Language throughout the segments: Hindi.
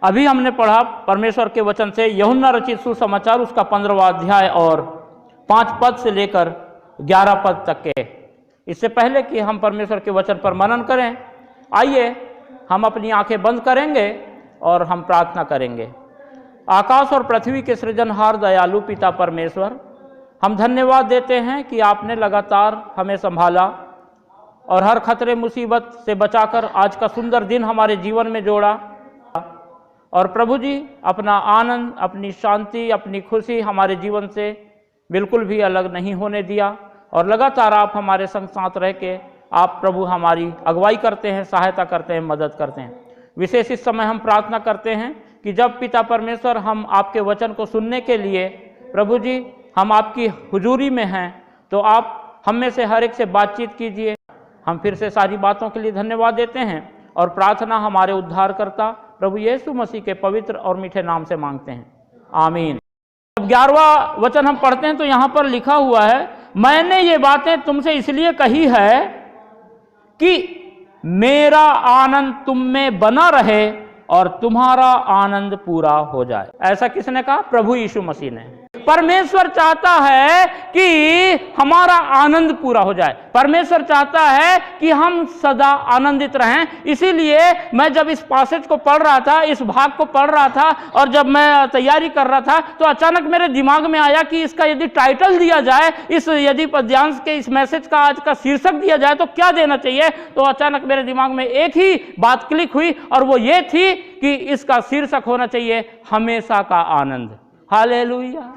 अभी हमने पढ़ा परमेश्वर के वचन से यूहन्ना रचित सुसमाचार उसका 15वां अध्याय और 5 पद से लेकर 11 पद तक के। इससे पहले कि हम परमेश्वर के वचन पर मनन करें, आइए हम अपनी आंखें बंद करेंगे और हम प्रार्थना करेंगे। आकाश और पृथ्वी के सृजनहार दयालु पिता परमेश्वर, हम धन्यवाद देते हैं कि आपने लगातार हमें संभाला और हर खतरे मुसीबत से बचाकर आज का सुंदर दिन हमारे जीवन में जोड़ा। और प्रभु जी, अपना आनंद, अपनी शांति, अपनी खुशी हमारे जीवन से बिल्कुल भी अलग नहीं होने दिया और लगातार आप हमारे संग साथ रह के आप प्रभु हमारी अगुवाई करते हैं, सहायता करते हैं, मदद करते हैं। विशेष इस समय हम प्रार्थना करते हैं कि जब पिता परमेश्वर हम आपके वचन को सुनने के लिए प्रभु जी हम आपकी हुजूरी में हैं, तो आप हम में से हर एक से बातचीत कीजिए। हम फिर से सारी बातों के लिए धन्यवाद देते हैं और प्रार्थना हमारे उद्धारकर्ता प्रभु यीशु मसीह के पवित्र और मीठे नाम से मांगते हैं, आमीन। अब 11वां वचन हम पढ़ते हैं तो यहाँ पर लिखा हुआ है, मैंने ये बातें तुमसे इसलिए कही है कि मेरा आनंद तुम में बना रहे और तुम्हारा आनंद पूरा हो जाए। ऐसा किसने कहा? प्रभु यीशु मसीह ने। परमेश्वर चाहता है कि हमारा आनंद पूरा हो जाए। परमेश्वर चाहता है कि हम सदा आनंदित रहें। इसीलिए मैं जब इस पैसेज को पढ़ रहा था, इस भाग को पढ़ रहा था और जब मैं तैयारी कर रहा था तो अचानक मेरे दिमाग में आया कि इसका यदि टाइटल दिया जाए, यदि पद्यांश के इस मैसेज का आज का शीर्षक दिया जाए तो क्या देना चाहिए। तो अचानक मेरे दिमाग में एक ही बात क्लिक हुई और वो ये थी कि इसका शीर्षक होना चाहिए हमेशा का आनंद। हालेलुया,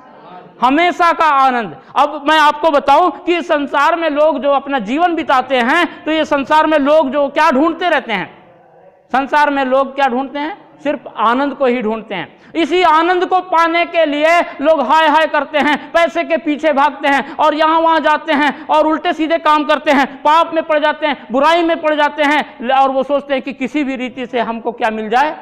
हमेशा का आनंद। अब मैं आपको बताऊं कि संसार में लोग जो अपना जीवन बिताते हैं तो ये संसार में लोग जो क्या ढूंढते रहते हैं, संसार में लोग क्या ढूंढते हैं? सिर्फ आनंद को ही ढूंढते हैं। इसी आनंद को पाने के लिए लोग हाय हाय करते हैं, पैसे के पीछे भागते हैं और यहां वहां जाते हैं और उल्टे सीधे काम करते हैं, पाप में पड़ जाते हैं, बुराई में पड़ जाते हैं और वो सोचते हैं कि किसी भी रीति से हमको क्या मिल जाए?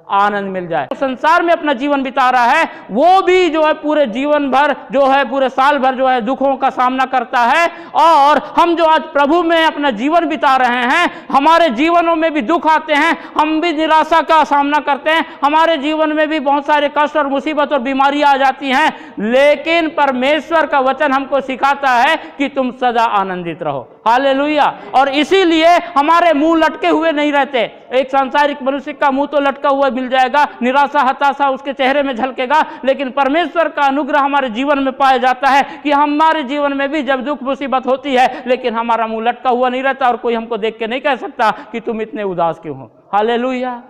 आनंद मिल जाए। तो संसार में अपना जीवन बिता रहा है, वो भी जो है पूरे जीवन भर जो है, पूरे साल भर जो है दुखों का सामना करता है। और हम जो आज प्रभु में अपना जीवन बिता रहे हैं, हमारे जीवनों में भी दुख आते हैं, हम भी निराशा का सामना करते हैं, हमारे जीवन में भी बहुत सारे कष्ट और मुसीबत और बीमारियां आ जाती हैं। लेकिन परमेश्वर का वचन हमको सिखाता है कि तुम सदा आनंदित रहो। हालेलुया। और इसीलिए हमारे मुंह लटके हुए नहीं रहते। एक सांसारिक मनुष्य का मुंह तो लटका हुआ मिल जाएगा, निराशा हताशा उसके चेहरे में झलकेगा, लेकिन परमेश्वर का अनुग्रह हमारे जीवन में पाया जाता है कि हमारे जीवन में भी जब दुख मुसीबत होती है लेकिन हमारा मुंह लटका हुआ नहीं रहता और कोई हमको देख के नहीं कह सकता कि तुम इतने उदास क्यों हो। हालेलुया।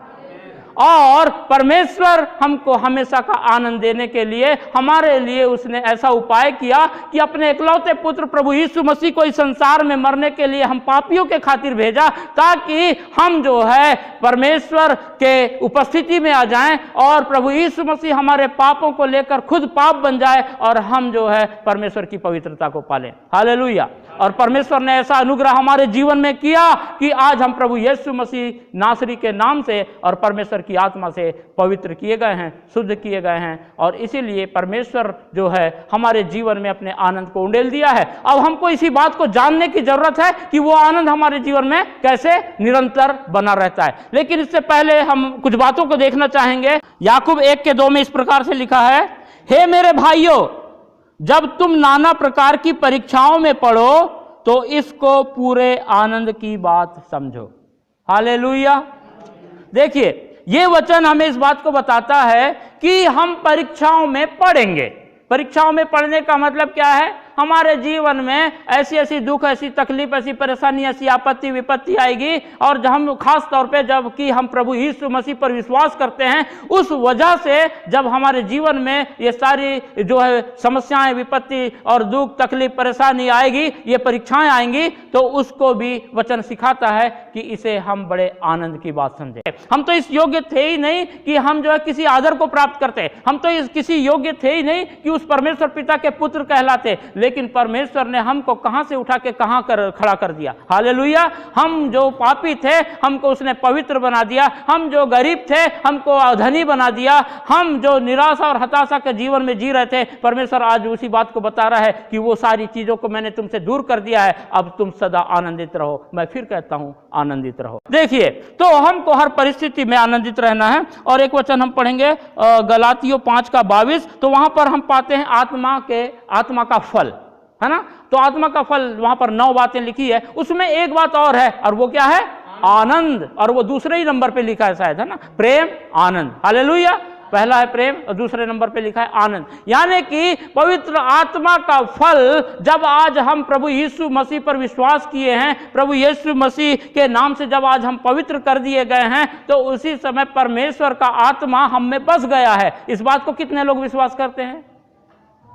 और परमेश्वर हमको हमेशा का आनंद देने के लिए हमारे लिए उसने ऐसा उपाय किया कि अपने इकलौते पुत्र प्रभु यीशु मसीह को इस संसार में मरने के लिए हम पापियों के खातिर भेजा, ताकि हम जो है परमेश्वर के उपस्थिति में आ जाएं और प्रभु यीशु मसीह हमारे पापों को लेकर खुद पाप बन जाए और हम जो है परमेश्वर की पवित्रता को पालें। हालेलुया। और परमेश्वर ने ऐसा अनुग्रह हमारे जीवन में किया कि आज हम प्रभु यीशु मसीह नासरी के नाम से और परमेश्वर की आत्मा से पवित्र किए गए हैं, शुद्ध किए गए हैं। और इसीलिए परमेश्वर जो है हमारे जीवन में अपने आनंद को उंडेल दिया है। अब हमको इसी बात को जानने की जरूरत है कि वो आनंद हमारे जीवन में कैसे निरंतर बना रहता है। लेकिन इससे पहले हम कुछ बातों को देखना चाहेंगे। याकूब 1:2 में इस प्रकार से लिखा है, हे मेरे भाइयों, जब तुम नाना प्रकार की परीक्षाओं में पड़ो तो इसको पूरे आनंद की बात समझो। हालेलुया। देखिए, ये वचन हमें इस बात को बताता है कि हम परीक्षाओं में पड़ेंगे। परीक्षाओं में पढ़ने का मतलब क्या है? हमारे जीवन में ऐसी ऐसी दुख, ऐसी तकलीफ, ऐसी परेशानी, ऐसी आपत्ति विपत्ति आएगी और जब हम खास तौर पे जब कि हम प्रभु यीशु मसीह पर विश्वास करते हैं, उस वजह से जब हमारे जीवन में ये सारी जो है समस्याएं, विपत्ति और दुख, तकलीफ, परेशानी आएगी, ये परीक्षाएं आएंगी, तो उसको भी वचन सिखाता है कि इसे हम बड़े आनंद की बात समझे। हम तो इस योग्य थे ही नहीं कि हम जो है किसी आदर को प्राप्त करते, हम तो इस किसी योग्य थे ही नहीं कि उस परमेश्वर पिता के पुत्र कहलाते, लेकिन परमेश्वर ने हमको कहां से उठा के कहां खड़ा कर दिया। हालेलुया। हम जो पापी थे हमको उसने पवित्र बना दिया, हम जो गरीब थे हमको धनी बना दिया, हम जो निराशा और हताशा के जीवन में जी रहे थे, परमेश्वर आज उसी बात को बता रहा है कि वो सारी चीजों को मैंने तुमसे दूर कर दिया है, अब तुम सदा आनंदित रहो। मैं फिर कहता हूं, आनंदित रहो। देखिए, तो हमको हर परिस्थिति में आनंदित रहना है। और एक वचन हम पढ़ेंगे गलातियों 5:22, तो वहां पर हम पाते हैं आत्मा का फल, है ना। तो आत्मा का फल वहां पर 9 बातें लिखी है, उसमें एक बात और है, और वो क्या है? आनंद। और वो दूसरे ही नंबर पे लिखा है शायद, है ना, प्रेम, आनंद। हालेलुया। पहला है प्रेम और दूसरे नंबर पे लिखा है आनंद। यानी कि पवित्र आत्मा का फल जब आज हम प्रभु यीशु मसीह पर विश्वास किए हैं, प्रभु यीशु मसीह के नाम से जब आज हम पवित्र कर दिए गए हैं, तो उसी समय परमेश्वर का आत्मा हम में बस गया है। इस बात को कितने लोग विश्वास करते हैं?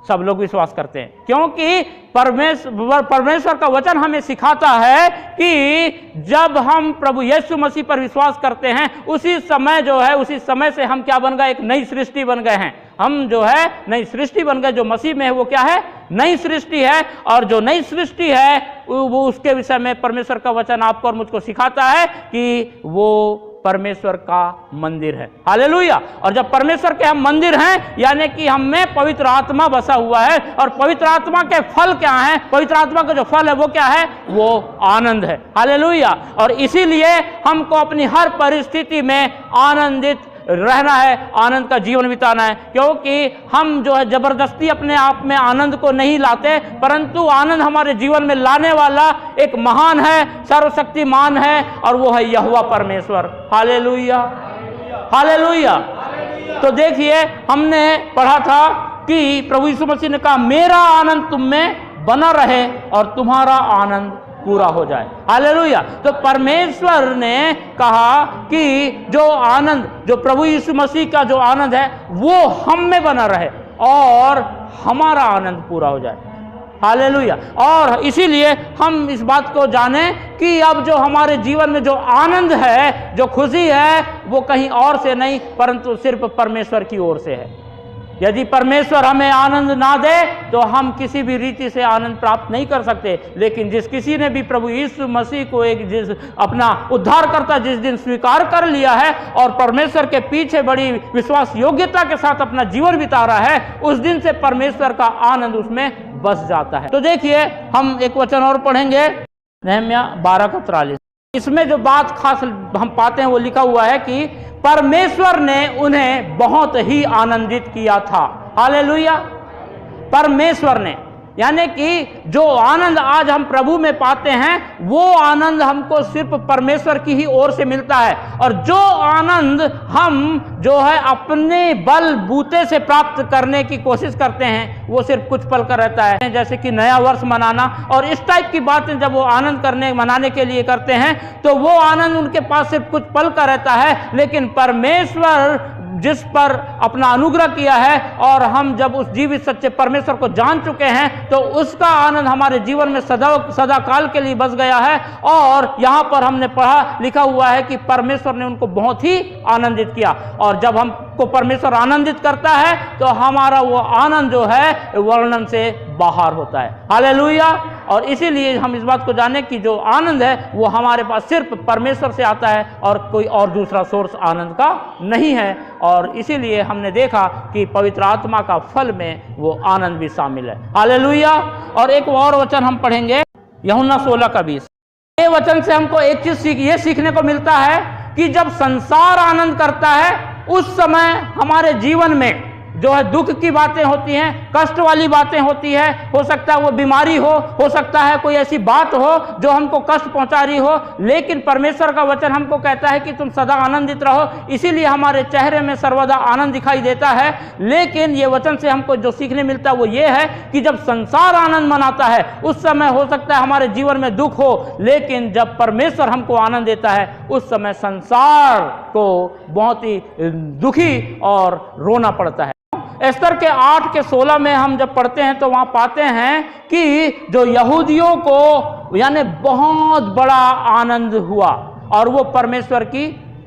सब लोग विश्वास करते हैं, क्योंकि परमेश्वर का वचन हमें सिखाता है कि जब हम प्रभु यीशु मसीह पर विश्वास करते हैं, उसी समय जो है, उसी समय से हम क्या बन गए? एक नई सृष्टि बन गए हैं। हम जो है नई सृष्टि बन गए। जो मसीह में है वो क्या है? नई सृष्टि है। और जो नई सृष्टि है वो उसके विषय में परमेश्वर का वचन आपको और मुझको सिखाता है कि वो परमेश्वर का मंदिर है। हालेलुया। और जब परमेश्वर के हम मंदिर हैं, यानी कि हम में पवित्र आत्मा बसा हुआ है। और पवित्र आत्मा के फल क्या हैं? पवित्र आत्मा का जो फल है वो क्या है? वो आनंद है। हालेलुया। और इसीलिए हमको अपनी हर परिस्थिति में आनंदित रहना है, आनंद का जीवन बिताना है, क्योंकि हम जो है जबरदस्ती अपने आप में आनंद को नहीं लाते, परंतु आनंद हमारे जीवन में लाने वाला एक महान है, सर्वशक्तिमान है, और वो है यहोवा परमेश्वर। Hallelujah, hallelujah. तो देखिए, हमने पढ़ा था कि प्रभु यीशु मसीह ने कहा, मेरा आनंद तुम में बना रहे और तुम्हारा आनंद पूरा हो जाए। हालेलुया। तो परमेश्वर ने कहा कि जो आनंद, जो प्रभु यीशु मसीह का जो आनंद है वो हम में बना रहे और हमारा आनंद पूरा हो जाए। हालेलुया। और इसीलिए हम इस बात को जाने कि अब जो हमारे जीवन में जो आनंद है, जो खुशी है, वो कहीं और से नहीं, परंतु सिर्फ परमेश्वर की ओर से है। यदि परमेश्वर हमें आनंद ना दे तो हम किसी भी रीति से आनंद प्राप्त नहीं कर सकते। लेकिन जिस किसी ने भी प्रभु यीशु मसीह को जिस अपना उद्धारकर्ता जिस दिन स्वीकार कर लिया है और परमेश्वर के पीछे बड़ी विश्वास योग्यता के साथ अपना जीवन बिता रहा है, उस दिन से परमेश्वर का आनंद उसमें बस जाता है। तो देखिए, हम एक वचन और पढ़ेंगे, नहम्याह 12:43। इसमें जो बात खास हम पाते हैं वो लिखा हुआ है कि परमेश्वर ने उन्हें बहुत ही आनंदित किया था। हालेलुया। परमेश्वर ने, यानी कि जो आनंद आज हम प्रभु में पाते हैं वो आनंद हमको सिर्फ परमेश्वर की ही ओर से मिलता है। और जो आनंद हम जो है अपने बल बूते से प्राप्त करने की कोशिश करते हैं वो सिर्फ कुछ पल का रहता है। जैसे कि नया वर्ष मनाना और इस टाइप की बातें जब वो आनंद मनाने के लिए करते हैं तो वो आनंद उनके पास सिर्फ कुछ पल का रहता है। लेकिन परमेश्वर जिस पर अपना अनुग्रह किया है और हम जब उस जीवित सच्चे परमेश्वर को जान चुके हैं तो उसका आनंद हमारे जीवन में सदा काल के लिए बस गया है। और यहाँ पर हमने पढ़ा लिखा हुआ है कि परमेश्वर ने उनको बहुत ही आनंदित किया। और जब हमको परमेश्वर आनंदित करता है तो हमारा वो आनंद जो है वर्णन से बाहर होता है। हालेलुया। और इसीलिए हम इस बात को जाने कि जो आनंद है वो हमारे पास सिर्फ परमेश्वर से आता है और कोई और दूसरा सोर्स आनंद का नहीं है। और इसीलिए हमने देखा कि पवित्र आत्मा का फल में वो आनंद भी शामिल है। हालेलुया। और एक और वचन हम पढ़ेंगे, यूहन्ना 16:20। ये वचन से हमको एक चीज ये सीखने को मिलता है कि जब संसार आनंद करता है उस समय हमारे जीवन में जो है दुख की बातें होती हैं, कष्ट वाली बातें होती है। हो सकता है वो बीमारी हो सकता है कोई ऐसी बात हो जो हमको कष्ट पहुंचा रही हो, लेकिन परमेश्वर का वचन हमको कहता है कि तुम सदा आनंदित रहो। इसीलिए हमारे चेहरे में सर्वदा आनंद दिखाई देता है। लेकिन ये वचन से हमको जो सीखने मिलता है वो ये है कि जब संसार आनंद मनाता है उस समय हो सकता है हमारे जीवन में दुख हो, लेकिन जब परमेश्वर हमको आनंद देता है उस समय संसार को बहुत ही दुखी और रोना पड़ता है। एस्तर के 8:16 में हम जब पढ़ते हैं तो वहां पाते हैं कि जो यहूदियों को यानी बहुत बड़ा आनंद हुआ और वो परमेश्वर की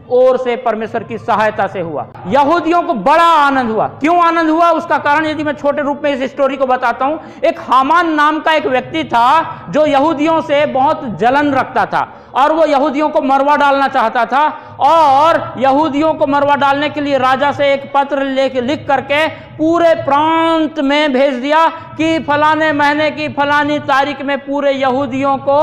ओर से परमेश्वर की सहायता से हुआ। यहूदियों को बड़ा आनंद हुआ। क्यों आनंद हुआ उसका कारण यदि मैं छोटे रूप में इस स्टोरी को बताता हूं। एक हामान नाम का एक व्यक्ति था जो यहूदियों से बहुत जलन रखता था और वो यहूदियों को मरवा डालना चाहता था, और यहूदियों को मरवा डालने के लिए राजा से एक पत्र लिख करके पूरे प्रांत में भेज दिया कि फलाने महीने की फलानी तारीख में पूरे यहूदियों को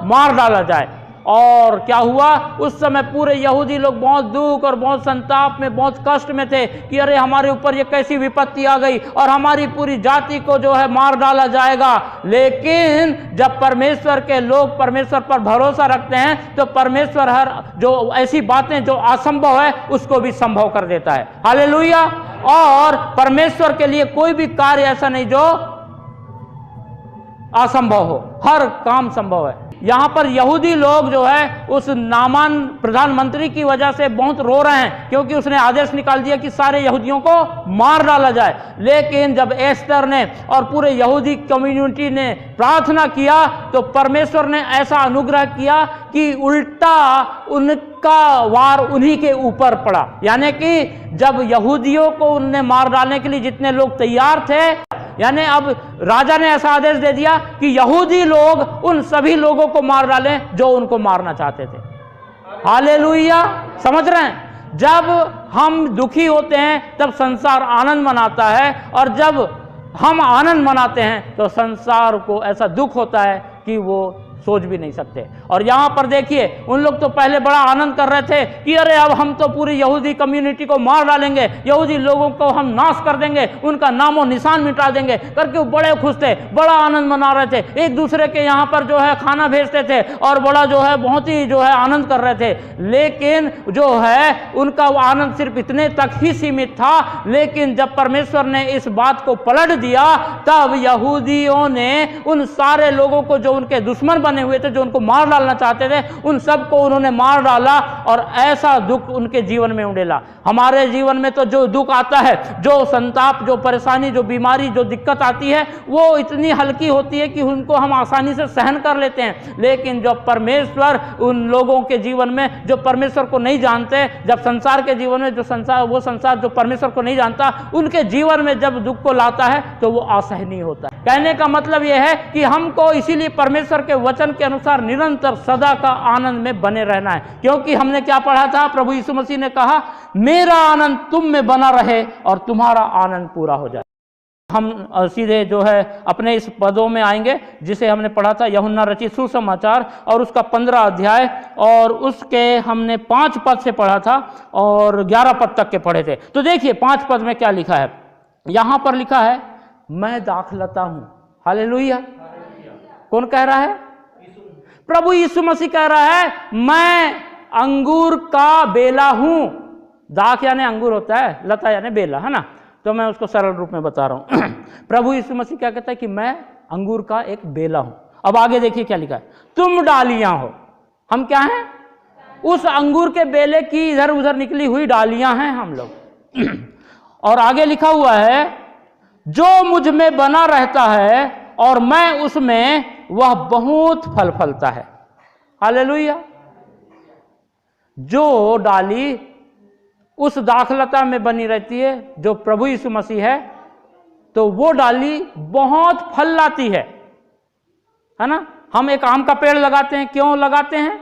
मार डाला जाए। और क्या हुआ, उस समय पूरे यहूदी लोग बहुत दुख और बहुत संताप में, बहुत कष्ट में थे कि अरे हमारे ऊपर ये कैसी विपत्ति आ गई और हमारी पूरी जाति को जो है मार डाला जाएगा। लेकिन जब परमेश्वर के लोग परमेश्वर पर भरोसा रखते हैं तो परमेश्वर हर जो ऐसी बातें जो असंभव है उसको भी संभव कर देता है। हालेलुया। और परमेश्वर के लिए कोई भी कार्य ऐसा नहीं जो असंभव हो, हर काम संभव है। यहां पर यहूदी लोग जो है उस नामान प्रधानमंत्री की वजह से बहुत रो रहे हैं क्योंकि उसने आदेश निकाल दिया कि सारे यहूदियों को मार डाला जाए। लेकिन जब एस्तर ने और पूरे यहूदी कम्युनिटी ने प्रार्थना किया तो परमेश्वर ने ऐसा अनुग्रह किया कि उल्टा उनका वार उन्हीं के ऊपर पड़ा। यानी कि जब यहूदियों को उनने मार डालने के लिए जितने लोग तैयार थे, यानी अब राजा ने ऐसा आदेश दे दिया कि यहूदी लोग उन सभी लोगों को मार डालें जो उनको मारना चाहते थे। हालेलुया। समझ रहे हैं, जब हम दुखी होते हैं तब संसार आनंद मनाता है, और जब हम आनंद मनाते हैं तो संसार को ऐसा दुख होता है कि वो सोच भी नहीं सकते। और यहां पर देखिए, उन लोग तो पहले बड़ा आनंद कर रहे थे कि अरे अब हम तो पूरी यहूदी कम्युनिटी को मार डालेंगे, यहूदी लोगों को हम नाश कर देंगे, उनका नामो निशान मिटा देंगे करके वो बड़े खुश थे, बड़ा आनंद मना रहे थे, एक दूसरे के यहाँ पर जो है खाना भेजते थे और बड़ा जो है बहुत ही जो है आनंद कर रहे थे। लेकिन जो है उनका वो आनंद सिर्फ इतने तक ही सीमित था। लेकिन जब परमेश्वर ने इस बात को पलट दिया तब यहूदियों ने उन सारे लोगों को जो उनके दुश्मन बने हुए थे, जो उनको मार डालना चाहते थे, उन सबको उन्होंने मार डाला और ऐसा दुख उनके जीवन में उड़ेला। हमारे जीवन में तो जो दुख आता है, जो संताप, जो परेशानी, जो बीमारी, जो दिक्कत आती है वो इतनी हल्की होती है कि उनको हम आसानी से सहन कर लेते हैं। लेकिन जब परमेश्वर उन लोगों के जीवन में जो परमेश्वर को नहीं जानते, जब संसार के जीवन में जो संसार जो परमेश्वर को नहीं जानता, उनके जीवन में जब दुख को लाता है तो वो असहनीय होता है। कहने का मतलब यह है कि हमको इसीलिए परमेश्वर के वचन के अनुसार निरंतर सदा का आनंद में बने रहना है। क्योंकि हमने क्या पढ़ा था, प्रभु यीशु मसीह ने कहा मेरा आनंद तुम में बना रहे और तुम्हारा आनंद पूरा हो जाए। हम सीधे जो है अपने इस पदों में आएंगे जिसे हमने पढ़ा था, यूहन्ना रचित सुसमाचार और उसका 15 अध्याय, और उसके हमने 5 पद से पढ़ा था और 11 पद तक के पढ़े थे। तो देखिए 5 पद में क्या लिखा है। यहां पर लिखा है मैं दाखलता हूं। हालेलुया। कौन कह रहा है? प्रभु यीशु मसीह कह रहा है मैं अंगूर का बेला हूं। दाख यानी अंगूर होता है, लता यानी बेला, है ना। तो मैं उसको सरल रूप में बता रहा हूं। प्रभु यीशु मसीह क्या कहता है कि मैं अंगूर का एक बेला हूं। अब आगे देखिए क्या लिखा है, तुम डालियां हो। हम क्या हैं? उस अंगूर के बेले की इधर उधर निकली हुई डालियां हैं हम लोग। और आगे लिखा हुआ है जो मुझ में बना रहता है और मैं उसमें, वह बहुत फल फलता है। हालेलुया। जो डाली उस दाखलता में बनी रहती है जो प्रभु यीशु मसीह है, तो वो डाली बहुत फल लाती है ना। हम एक आम का पेड़ लगाते हैं, क्यों लगाते हैं?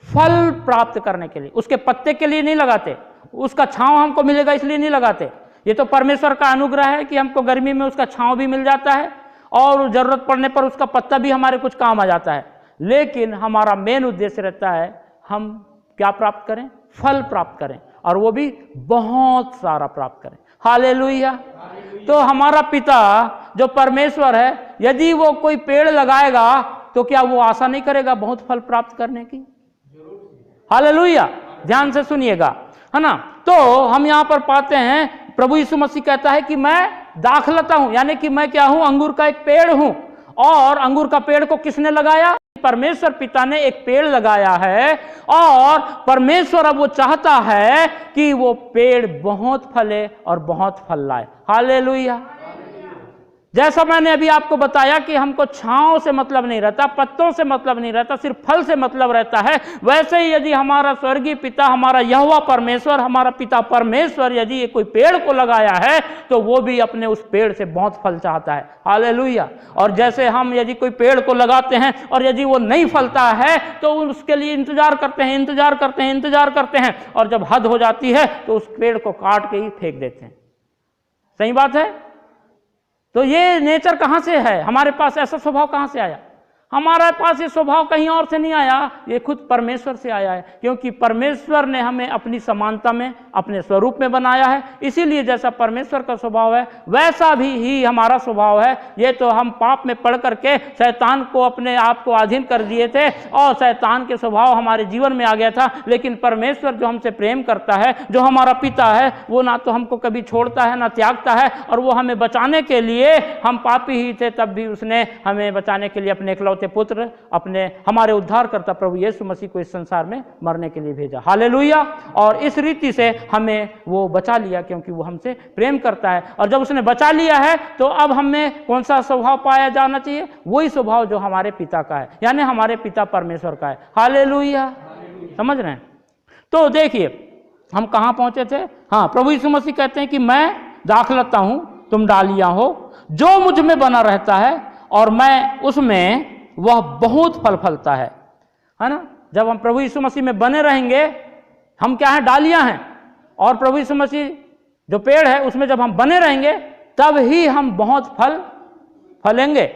फल प्राप्त करने के लिए, उसके पत्ते के लिए नहीं लगाते, उसका छांव हमको मिलेगा इसलिए नहीं लगाते। ये तो परमेश्वर का अनुग्रह है कि हमको गर्मी में उसका छांव भी मिल जाता है और जरूरत पड़ने पर उसका पत्ता भी हमारे कुछ काम आ जाता है। लेकिन हमारा मेन उद्देश्य रहता है हम क्या प्राप्त करें? फल प्राप्त करें, और वो भी बहुत सारा प्राप्त करें। हालेलुया। तो हमारा पिता जो परमेश्वर है, यदि वो कोई पेड़ लगाएगा तो क्या वो आशा नहीं करेगा बहुत फल प्राप्त करने की? हालेलुया। ध्यान से सुनिएगा, है ना। तो हम यहां पर पाते हैं प्रभु यीशु मसीह कहता है कि मैं दाखलता हूं, यानी कि मैं क्या हूं? अंगूर का एक पेड़ हूं। और अंगूर का पेड़ को किसने लगाया? परमेश्वर पिता ने एक पेड़ लगाया है, और परमेश्वर अब वो चाहता है कि वो पेड़ बहुत फले और बहुत फल लाए। हालेलुया। जैसा मैंने अभी आपको बताया कि हमको छांव से मतलब नहीं रहता, पत्तों से मतलब नहीं रहता, सिर्फ फल से मतलब रहता है, वैसे ही यदि हमारा स्वर्गीय पिता, हमारा यहोवा परमेश्वर, हमारा पिता परमेश्वर यदि ये कोई पेड़ को लगाया है तो वो भी अपने उस पेड़ से बहुत फल चाहता है। हालेलुया। और जैसे हम यदि कोई पेड़ को लगाते हैं और यदि वो नहीं फलता है तो उसके लिए इंतजार करते हैं, इंतजार करते हैं, इंतजार करते हैं, और जब हद हो जाती है तो उस पेड़ को काट के ही फेंक देते हैं। सही बात है। तो ये नेचर कहाँ से है, हमारे पास ऐसा स्वभाव कहाँ से आया? हमारे पास ये स्वभाव कहीं और से नहीं आया, ये खुद परमेश्वर से आया है, क्योंकि परमेश्वर ने हमें अपनी समानता में, अपने स्वरूप में बनाया है। इसीलिए जैसा परमेश्वर का स्वभाव है वैसा भी ही हमारा स्वभाव है। ये तो हम पाप में पड़ करके शैतान को अपने आप को अधीन कर दिए थे और शैतान के स्वभाव हमारे जीवन में आ गया था, लेकिन परमेश्वर जो हमसे प्रेम करता है, जो हमारा पिता है, वो ना तो हमको कभी छोड़ता है ना त्यागता है, और वो हमें बचाने के लिए, हम पापी ही थे तब भी उसने हमें बचाने के लिए अपने इकलौते पुत्र, अपने हमारे उद्धारकर्ता प्रभु यीशु मसीह को इस संसार में मरने के लिए भेजा। हालेलुया। और इस रीति से हमें वो बचा लिया, क्योंकि वो हमसे प्रेम करता है। और जब उसने बचा लिया है तो अब हमें कौन सा स्वभाव पाया जाना चाहिए? वही स्वभाव जो हमारे पिता का है, यानी हमारे पिता परमेश्वर का है। हालेलुया। समझ रहे हैं? तो देखिए हम कहां पहुंचे थे। हाँ, प्रभु यीशु मसीह कहते हैं कि मैं दाखलता हूं, तुम डालियां हो, जो मुझ में बना रहता है और मैं उसमें, वह बहुत फल फलता है ना। जब हम प्रभु यीशु मसीह में बने रहेंगे, हम क्या हैं? डालियां हैं, और प्रभु यीशु मसीह जो पेड़ है उसमें जब हम बने रहेंगे तब ही हम बहुत फल फलेंगे।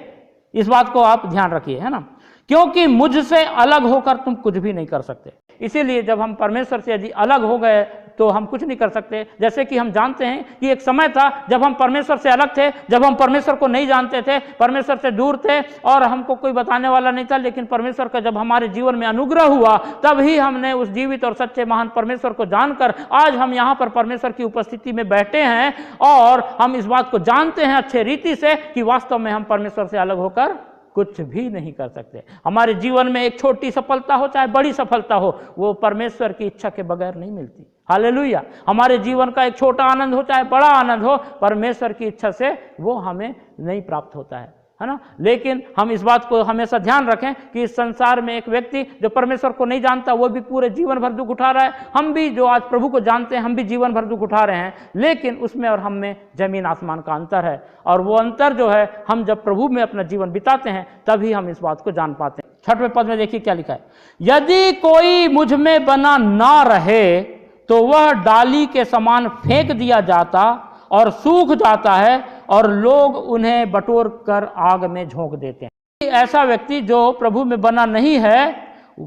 इस बात को आप ध्यान रखिए, है ना, क्योंकि मुझसे अलग होकर तुम कुछ भी नहीं कर सकते। इसीलिए जब हम परमेश्वर से यदि अलग हो गए तो हम कुछ नहीं कर सकते। जैसे कि हम जानते हैं कि एक समय था जब हम परमेश्वर से अलग थे, जब हम परमेश्वर को नहीं जानते थे, परमेश्वर से दूर थे और हमको कोई बताने वाला नहीं था, लेकिन परमेश्वर का जब हमारे जीवन में अनुग्रह हुआ तब ही हमने उस जीवित और सच्चे महान परमेश्वर को जानकर आज हम यहाँ पर परमेश्वर की उपस्थिति में बैठे हैं, और हम इस बात को जानते हैं अच्छे रीति से कि वास्तव में हम परमेश्वर से अलग होकर कुछ भी नहीं कर सकते। हमारे जीवन में एक छोटी सफलता हो चाहे बड़ी सफलता हो, वो परमेश्वर की इच्छा के बगैर नहीं मिलती। हालेलुया। हमारे जीवन का एक छोटा आनंद हो चाहे बड़ा आनंद हो, परमेश्वर की इच्छा से वो हमें नहीं प्राप्त होता है ना। लेकिन हम इस बात को हमेशा ध्यान रखें कि इस संसार में एक व्यक्ति जो परमेश्वर को नहीं जानता वो भी पूरे जीवन भर दुख उठा रहा है। हम भी जो आज प्रभु को जानते हैं हम भी जीवन भर दुख उठा रहे हैं, लेकिन उसमें और हम में जमीन आसमान का अंतर है। और वो अंतर जो है, हम जब प्रभु में अपना जीवन बिताते हैं तभी हम इस बात को जान पाते हैं। 6वें पद में देखिए क्या लिखा है, यदि कोई मुझ में बना ना रहे तो वह डाली के समान फेंक दिया जाता और सूख जाता है, और लोग उन्हें बटोर कर आग में झोंक देते हैं। ऐसा व्यक्ति जो प्रभु में बना नहीं है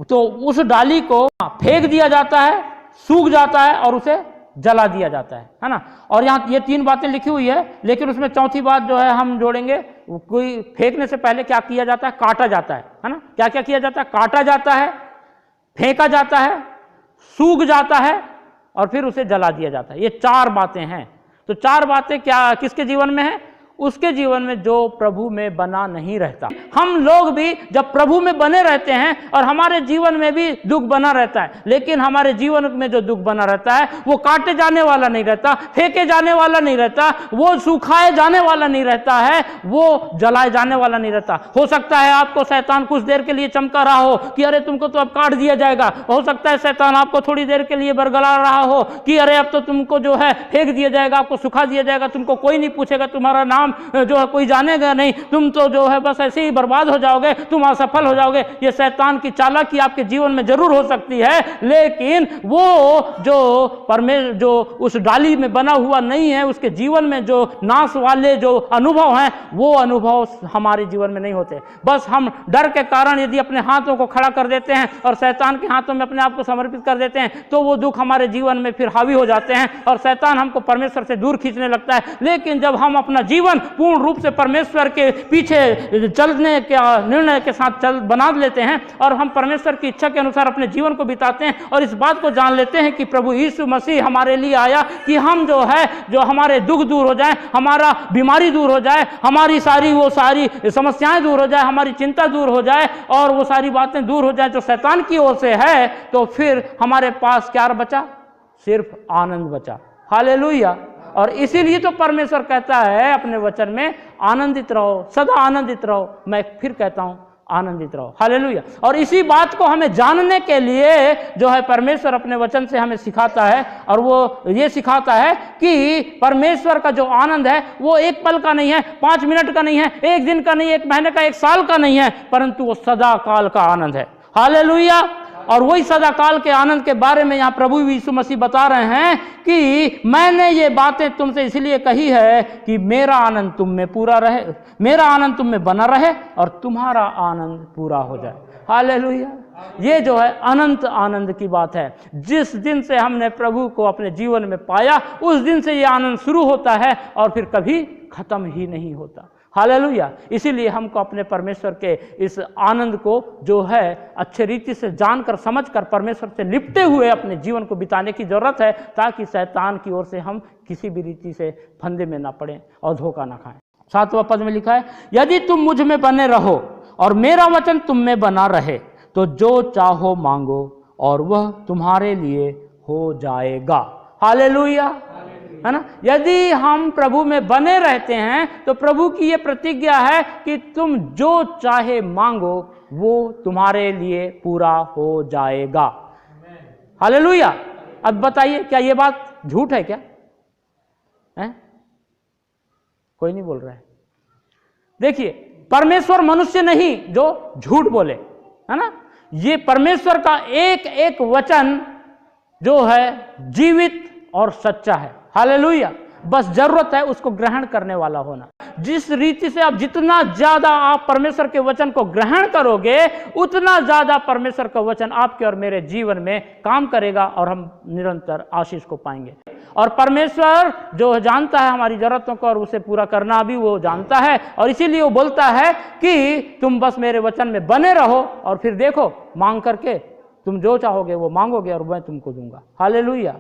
तो उस डाली को फेंक दिया जाता है, सूख जाता है और उसे जला दिया जाता है ना। और यहाँ ये 3 बातें लिखी हुई है, लेकिन उसमें चौथी बात जो है हम जोड़ेंगे, कोई फेंकने से पहले क्या किया जाता है? काटा जाता है ना। क्या क्या किया जाता है? काटा जाता है, फेंका जाता है, सूख जाता है और फिर उसे जला दिया जाता है। ये 4 बातें हैं। तो 4 बातें क्या किसके जीवन में है? उसके जीवन में जो प्रभु में बना नहीं रहता। हम लोग भी जब प्रभु में बने रहते हैं और हमारे जीवन में भी दुख बना रहता है, लेकिन हमारे जीवन में जो दुख बना रहता है वो काटे जाने वाला नहीं रहता, फेंके जाने वाला नहीं रहता, वो सुखाए जाने वाला नहीं रहता है, वो जलाए जाने वाला नहीं रहता। हो सकता है आपको शैतान कुछ देर के लिए चमका रहा हो कि अरे तुमको तो अब काट दिया जाएगा। हो सकता है शैतान आपको थोड़ी देर के लिए बरगला रहा हो कि अरे अब तो तुमको जो है फेंक दिया जाएगा, आपको सुखा दिया जाएगा, तुमको कोई नहीं पूछेगा, तुम्हारा नाम जो है कोई जानेगा नहीं, तुम तो जो है बस ऐसे ही बर्बाद हो जाओगे, तुम असफल हो जाओगे। ये शैतान की चालाकी आपके जीवन में जरूर हो सकती है, लेकिन वो जो परमेश्वर जो उस डाली में बना हुआ नहीं है, उसके जीवन में जो नाश वाले जो अनुभव हैं वो अनुभव हमारे जीवन में नहीं होते। बस हम डर के कारण यदि अपने हाथों को खड़ा कर देते हैं और शैतान के हाथों में अपने आप को समर्पित कर देते हैं तो वो दुख हमारे जीवन में फिर हावी हो जाते हैं और शैतान हमको परमेश्वर से दूर खींचने लगता है। लेकिन जब हम अपना जीवन पूर्ण रूप से परमेश्वर के पीछे चलने के निर्णय के साथ बना लेते हैं और हम परमेश्वर की इच्छा के अनुसार अपने जीवन को बिताते हैं और इस बात को जान लेते हैं कि प्रभु यीशु मसीह हमारे लिए आया कि हम जो है जो हमारे दुख दूर हो जाए, हमारा बीमारी दूर हो जाए, हमारी सारी समस्याएं दूर हो जाए, हमारी चिंता दूर हो जाए और वो सारी बातें दूर हो जाए जो शैतान की ओर से है, तो फिर हमारे पास क्या बचा? सिर्फ आनंद बचा। हालेलुया। और इसीलिए तो परमेश्वर कहता है अपने वचन में, आनंदित रहो, सदा आनंदित रहो। मैं फिर कहता हूं, आनंदित रहो। हालेलुया। और इसी बात को हमें जानने के लिए जो है परमेश्वर अपने वचन से हमें सिखाता है, और वो ये सिखाता है कि परमेश्वर का जो आनंद है वो एक पल का नहीं है, 5 मिनट का नहीं है, एक दिन का नहीं है, 1 महीने का, 1 साल का नहीं है, परंतु वो सदा काल का आनंद है। हालेलुया। और वही सदा काल के आनंद के बारे में यहाँ प्रभु यीशु मसीह बता रहे हैं कि मैंने ये बातें तुमसे इसलिए कही है कि मेरा आनंद तुम में पूरा रहे, मेरा आनंद तुम में बना रहे और तुम्हारा आनंद पूरा हो जाए। हालेलुया। ये जो है अनंत आनंद की बात है। जिस दिन से हमने प्रभु को अपने जीवन में पाया, उस दिन से ये आनंद शुरू होता है और फिर कभी खत्म ही नहीं होता। हालेलुया। इसीलिए हमको अपने परमेश्वर के इस आनंद को जो है अच्छे रीति से जानकर समझकर परमेश्वर से लिपटे हुए अपने जीवन को बिताने की जरूरत है, ताकि शैतान की ओर से हम किसी भी रीति से फंदे में ना पड़ें और धोखा ना खाएं। 7वां पद में लिखा है, यदि तुम मुझ में बने रहो और मेरा वचन तुम में बना रहे तो जो चाहो मांगो और वह तुम्हारे लिए हो जाएगा। हालेलुया, है ना। यदि हम प्रभु में बने रहते हैं तो प्रभु की ये प्रतिज्ञा है कि तुम जो चाहे मांगो वो तुम्हारे लिए पूरा हो जाएगा। हालेलुया। अब बताइए, क्या ये बात झूठ है क्या? है? कोई नहीं बोल रहा है। देखिए, परमेश्वर मनुष्य नहीं जो झूठ बोले, है ना। ये परमेश्वर का एक एक वचन जो है जीवित और सच्चा है। हालेलुया। बस जरूरत है उसको ग्रहण करने वाला होना। जिस रीति से आप जितना ज्यादा आप परमेश्वर के वचन को ग्रहण करोगे, उतना ज्यादा परमेश्वर का वचन आपके और मेरे जीवन में काम करेगा और हम निरंतर आशीष को पाएंगे। और परमेश्वर जो जानता है हमारी जरूरतों को और उसे पूरा करना भी वो जानता है, और इसीलिए वो बोलता है कि तुम बस मेरे वचन में बने रहो और फिर देखो, मांग करके तुम जो चाहोगे वो मांगोगे और मैं तुमको दूंगा। हालेलुया।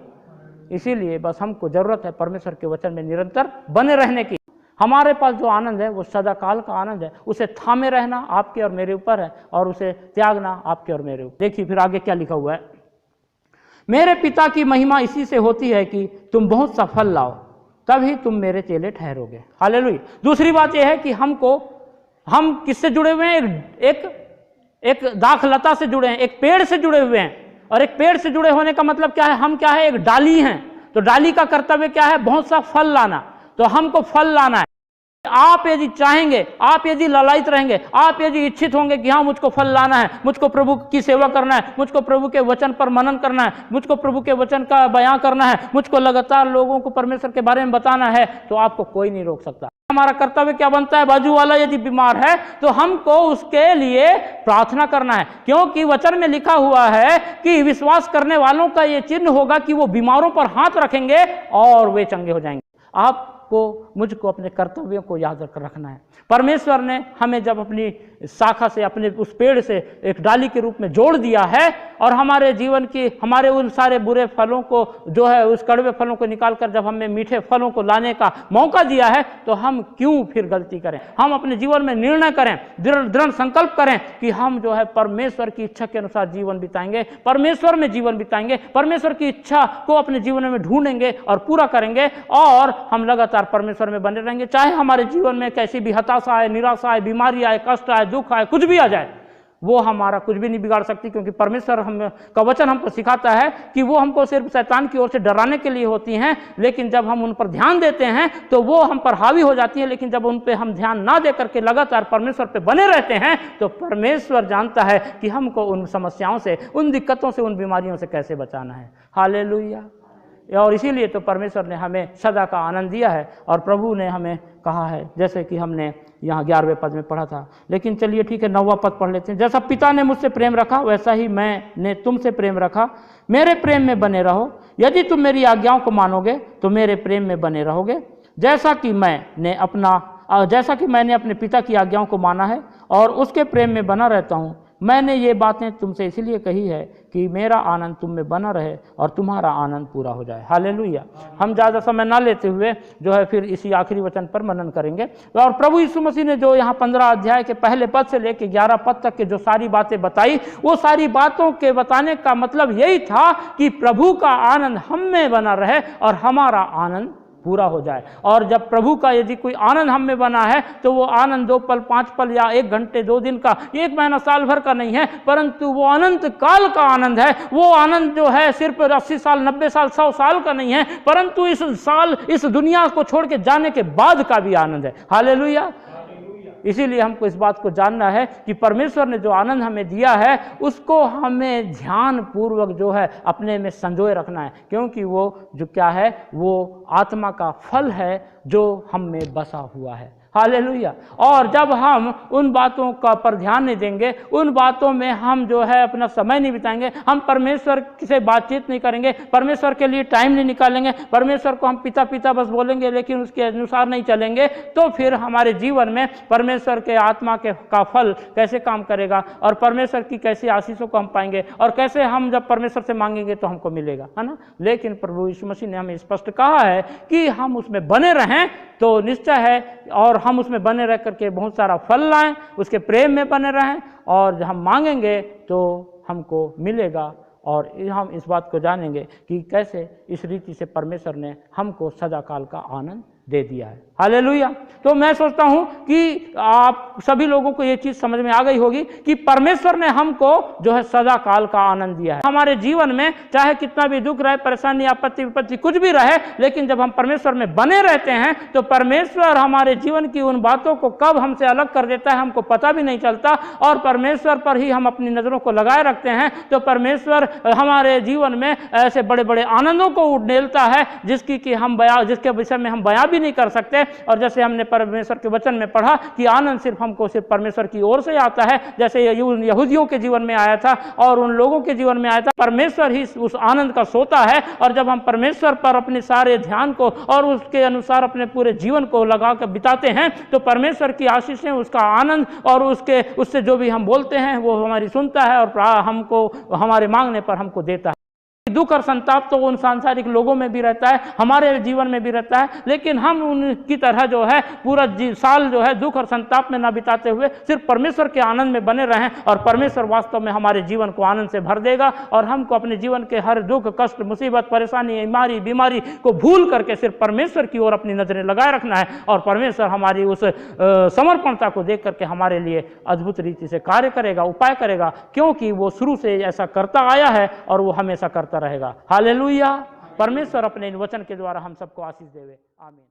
इसीलिए बस हमको जरूरत है परमेश्वर के वचन में निरंतर बने रहने की। हमारे पास जो आनंद है वो सदा काल का आनंद है, उसे थामे रहना आपके और मेरे ऊपर है और उसे त्यागना आपके और मेरे ऊपर। देखिए फिर आगे क्या लिखा हुआ है, मेरे पिता की महिमा इसी से होती है कि तुम बहुत सा फल लाओ, तभी तुम मेरे चेले ठहरोगे। हालेलुया। दूसरी बात यह है कि हम किससे जुड़े हुए हैं? एक दाखलता से जुड़े हैं, एक पेड़ से जुड़े हुए हैं। और एक पेड़ से जुड़े होने का मतलब क्या है? हम क्या है? एक डाली हैं। तो डाली का कर्तव्य क्या है? बहुत सा फल लाना। तो हमको फल लाना है। आप यदि चाहेंगे, आप यदि ललायित रहेंगे, आप यदि इच्छित होंगे कि हाँ मुझको फल लाना है, मुझको प्रभु की सेवा करना है, मुझको प्रभु के वचन पर मनन करना है, मुझको प्रभु के वचन का बयां करना है, मुझको लगातार लोगों को परमेश्वर के बारे में बताना है, तो आपको कोई नहीं रोक सकता। हमारा कर्तव्य क्या बनता है? बाजू वाला यदि बीमार है तो हमको उसके लिए प्रार्थना करना है, क्योंकि वचन में लिखा हुआ है कि विश्वास करने वालों का ये चिन्ह होगा कि वो बीमारों पर हाथ रखेंगे और वे चंगे हो जाएंगे। आपको मुझको अपने कर्तव्यों को याद रखना है। परमेश्वर ने हमें जब अपनी शाखा से, अपने उस पेड़ से एक डाली के रूप में जोड़ दिया है और हमारे जीवन की, हमारे उन सारे बुरे फलों को जो है, उस कड़वे फलों को निकालकर जब हमें मीठे फलों को लाने का मौका दिया है, तो हम क्यों फिर गलती करें? हम अपने जीवन में निर्णय करें, दृढ़ संकल्प करें कि हम जो है परमेश्वर की इच्छा के अनुसार जीवन बिताएंगे, परमेश्वर में जीवन बिताएंगे, परमेश्वर की इच्छा को अपने जीवन में ढूंढेंगे और पूरा करेंगे, और हम लगातार परमेश्वर में बने रहेंगे। चाहे हमारे जीवन में कैसी भी हताशा आए, निराशा आए, बीमारी आए, कष्ट आए, दुख आए, कुछ भी आ जाए, वो हमारा कुछ भी नहीं बिगाड़ सकती, क्योंकि परमेश्वर का वचन हमको सिखाता है कि वो हमको सिर्फ शैतान की ओर से डराने के लिए होती हैं, लेकिन जब हम उन पर ध्यान देते हैं तो वो हम पर हावी हो जाती है। लेकिन जब उन पे हम ध्यान ना दे करके लगातार परमेश्वर पे बने रहते हैं, तो परमेश्वर जानता है कि हमको उन समस्याओं से, उन दिक्कतों से, उन बीमारियों से कैसे बचाना है। हालेलुया। और इसीलिए तो परमेश्वर ने हमें सदा का आनंद दिया है, और प्रभु ने हमें कहा है, जैसे कि हमने यहाँ 11वें पद में पढ़ा था। लेकिन चलिए ठीक है, 9वां पद पढ़ लेते हैं। जैसा पिता ने मुझसे प्रेम रखा, वैसा ही मैंने तुमसे प्रेम रखा, मेरे प्रेम में बने रहो। यदि तुम मेरी आज्ञाओं को मानोगे तो मेरे प्रेम में बने रहोगे, जैसा कि मैंने अपने पिता की आज्ञाओं को माना है और उसके प्रेम में बना रहता हूँ। मैंने ये बातें तुमसे इसलिए कही है कि मेरा आनंद तुम में बना रहे और तुम्हारा आनंद पूरा हो जाए। हालेलुया। हम ज़्यादा समय ना लेते हुए जो है फिर इसी आखिरी वचन पर मनन करेंगे। और प्रभु यीशु मसीह ने जो यहाँ 15 अध्याय के पहले पद से लेकर 11 पद तक के जो सारी बातें बताई, वो सारी बातों के बताने का मतलब यही था कि प्रभु का आनंद हम में बना रहे और हमारा आनंद पूरा हो जाए। और जब प्रभु का यदि कोई आनंद हम में बना है तो वो आनंद 2 पल 5 पल या 1 घंटे 2 दिन का, 1 महीना साल भर का नहीं है, परंतु वो अनंत काल का आनंद है। वो आनंद जो है सिर्फ 80 साल 90 साल 100 साल का नहीं है, परंतु इस साल इस दुनिया को छोड़ के जाने के बाद का भी आनंद है। हालेलुया। इसीलिए हमको इस बात को जानना है कि परमेश्वर ने जो आनंद हमें दिया है उसको हमें ध्यान पूर्वक जो है अपने में संजोए रखना है, क्योंकि वो जो क्या है वो आत्मा का फल है जो हम में बसा हुआ है। हालेलुया। और जब हम उन बातों का पर ध्यान नहीं देंगे, उन बातों में हम जो है अपना समय नहीं बिताएंगे, हम परमेश्वर से बातचीत नहीं करेंगे, परमेश्वर के लिए टाइम नहीं निकालेंगे, परमेश्वर को हम पिता पिता बस बोलेंगे लेकिन उसके अनुसार नहीं चलेंगे, तो फिर हमारे जीवन में परमेश्वर के आत्मा के का फल कैसे काम करेगा और परमेश्वर की कैसी आशीषों को हम पाएंगे और कैसे हम जब परमेश्वर से मांगेंगे तो हमको मिलेगा, है ना। लेकिन प्रभु यीशु मसीह ने हमें स्पष्ट कहा है कि हम उसमें बने रहें तो निश्चय है, और हम उसमें बने रह करके बहुत सारा फल लाएं, उसके प्रेम में बने रहें, और हम मांगेंगे तो हमको मिलेगा। और हम इस बात को जानेंगे कि कैसे इस रीति से परमेश्वर ने हमको सदा काल का आनंद दे दिया है। हालेलुया। तो मैं सोचता हूं कि आप सभी लोगों को ये चीज समझ में आ गई होगी कि परमेश्वर ने हमको जो है सदा काल का आनंद दिया है। हमारे जीवन में चाहे कितना भी दुख रहे, परेशानी, आपत्ति विपत्ति कुछ भी रहे, लेकिन जब हम परमेश्वर में बने रहते हैं तो परमेश्वर हमारे जीवन की उन बातों को कब हमसे अलग कर देता है हमको पता भी नहीं चलता, और परमेश्वर पर ही हम अपनी नजरों को लगाए रखते हैं तो परमेश्वर हमारे जीवन में ऐसे बड़े बड़े आनंदों को उड़ेलता है जिसके विषय में हम बयां भी नहीं कर सकते। और जैसे हमने परमेश्वर के वचन में पढ़ा कि आनंद सिर्फ हमको सिर्फ परमेश्वर की ओर से आता है, जैसे यहूदियों के जीवन में आया था और उन लोगों के जीवन में आया था। परमेश्वर ही उस आनंद का सोता है, और जब हम परमेश्वर पर अपने सारे ध्यान को और उसके अनुसार अपने पूरे जीवन को लगा कर बिताते हैं तो परमेश्वर की आशीषें, उसका आनंद और उससे जो भी हम बोलते हैं वो हमारी सुनता है और हमको हमारे मांगने पर हमको देता है। दुख और संताप तो उन सांसारिक लोगों में भी रहता है, हमारे जीवन में भी रहता है, लेकिन हम उनकी तरह जो है पूरा साल जो है दुख और संताप में ना बिताते हुए सिर्फ परमेश्वर के आनंद में बने रहें, और परमेश्वर वास्तव में हमारे जीवन को आनंद से भर देगा। और हमको अपने जीवन के हर दुख, कष्ट, मुसीबत, परेशानी, बीमारी को भूल करके सिर्फ परमेश्वर की ओर अपनी नजरें लगाए रखना है, और परमेश्वर हमारी उस समर्पणता को देख करके हमारे लिए अद्भुत रीति से कार्य करेगा, उपाय करेगा, क्योंकि वो शुरू से ऐसा करता आया है और वो हमेशा करता रहेगा। हालेलुया। परमेश्वर अपने इन वचन के द्वारा हम सबको आशीष देवे। आमीन।